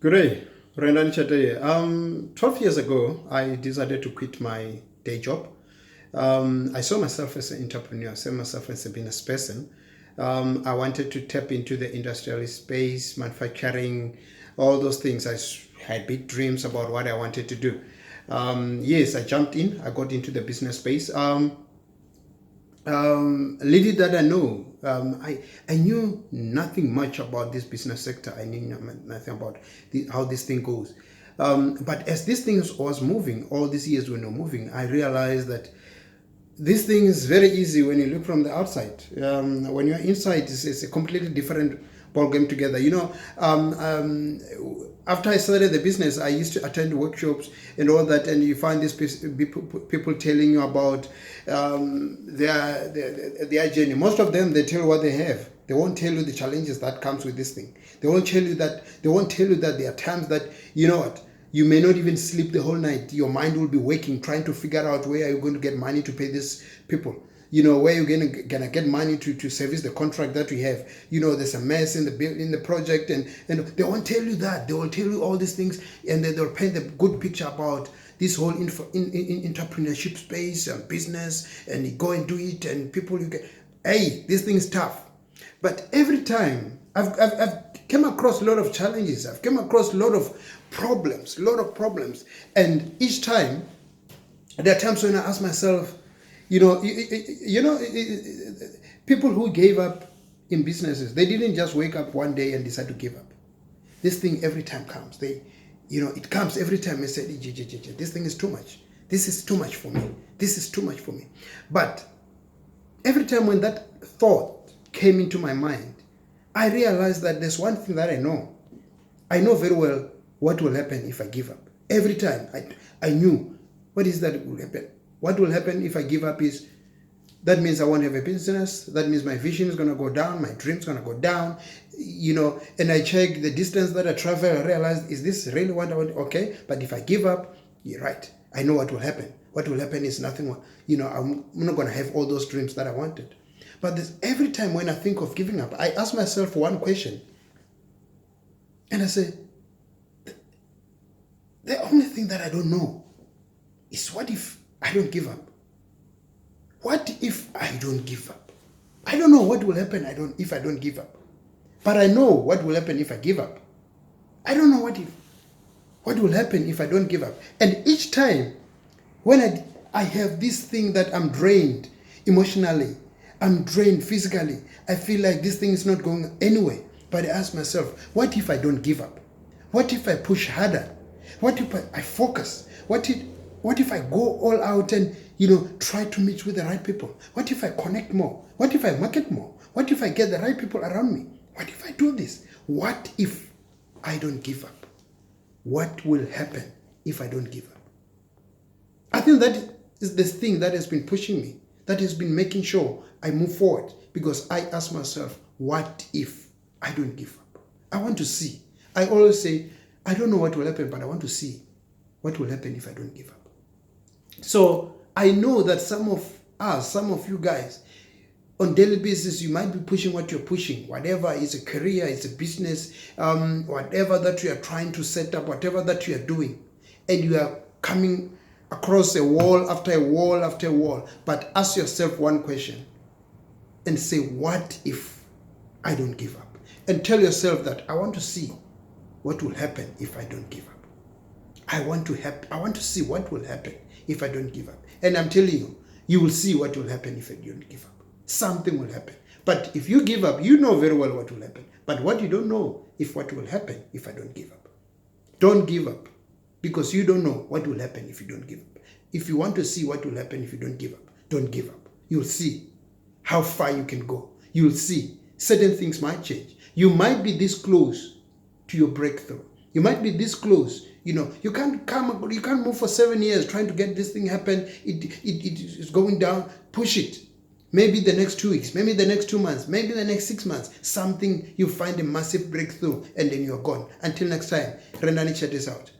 Good day, Rendani Chateye. 12 years ago, I decided to quit my day job. I saw myself as an entrepreneur, I saw myself as a business person. I wanted to tap into the industrial space, manufacturing, all those things. Had big dreams about what I wanted to do. Yes, I jumped in, I got into the business space. Little that I know, I knew nothing much about this business sector. I knew nothing about how this thing goes. But as this thing was moving, all these years were not moving, I realized that this thing is very easy when you look from the outside. When you're inside, it's a completely different ballgame together. After I started the business, I used to attend workshops and all that, and you find these people telling you about their journey. Most of them, they tell what they have. They won't tell you the challenges that comes with this thing. They won't tell you that there are times that, you know what, you may not even sleep the whole night. Your mind will be waking, trying to figure out where are you going to get money to pay these people. Where you're gonna get money to service the contract that we have. There's a mess in the project, and they won't tell you that. They will tell you all these things, and then they'll paint a good picture about this whole entrepreneurship space and business, and you go and do it, and people hey, this thing is tough. But every time I've came across a lot of challenges. I've come across a lot of problems, and each time there are times when I ask myself, people who gave up in businesses, they didn't just wake up one day and decide to give up. This thing every time comes. It comes every time. I say, this thing is too much. This is too much for me. This is too much for me. But every time when that thought came into my mind, I realized that there's one thing that I know. I know very well what will happen if I give up. Every time I knew what is that will happen. What will happen if I give up is, that means I won't have a business. That means my vision is going to go down. My dream's going to go down. And I check the distance that I travel. I realize, is this really what I want? Okay. But if I give up, you're right. I know what will happen. What will happen is nothing. I'm not going to have all those dreams that I wanted. But every time when I think of giving up, I ask myself one question. And I say, the only thing that I don't know is, what if I don't give up? What if I don't give up? I don't know what will happen if I don't give up. But I know what will happen if I give up. I don't know what will happen if I don't give up. And each time when I have this thing that I'm drained emotionally, I'm drained physically, I feel like this thing is not going anywhere. But I ask myself, what if I don't give up? What if I push harder? What if I focus? What if I go all out and try to meet with the right people? What if I connect more? What if I market more? What if I get the right people around me? What if I do this? What if I don't give up? What will happen if I don't give up? I think that is the thing that has been pushing me, that has been making sure I move forward, because I ask myself, what if I don't give up? I want to see. I always say, I don't know what will happen, but I want to see what will happen if I don't give up. So I know that some of you guys, on daily basis, you might be pushing what you're pushing, whatever is a career, it's a business, whatever that you are trying to set up, whatever that you are doing, and you are coming across a wall after a wall after a wall. But ask yourself one question and say, what if I don't give up? And tell yourself that I want to see what will happen if I don't give up. I want to see what will happen if I don't give up. And I'm telling you, you will see what will happen if you don't give up. Something will happen. But if you give up, you know very well what will happen. But what you don't know is what will happen if I don't give up. Don't give up, because you don't know what will happen if you don't give up. If you want to see what will happen if you don't give up, don't give up. You'll see how far you can go. You'll see certain things might change. You might be this close to your breakthrough. You might be this close. You can't move for 7 years trying to get this thing happen. It is going down. Push it. Maybe the next 2 weeks, maybe the next 2 months, maybe the next 6 months, something, you find a massive breakthrough, and then you're gone. Until next time, Rendani Chat is out.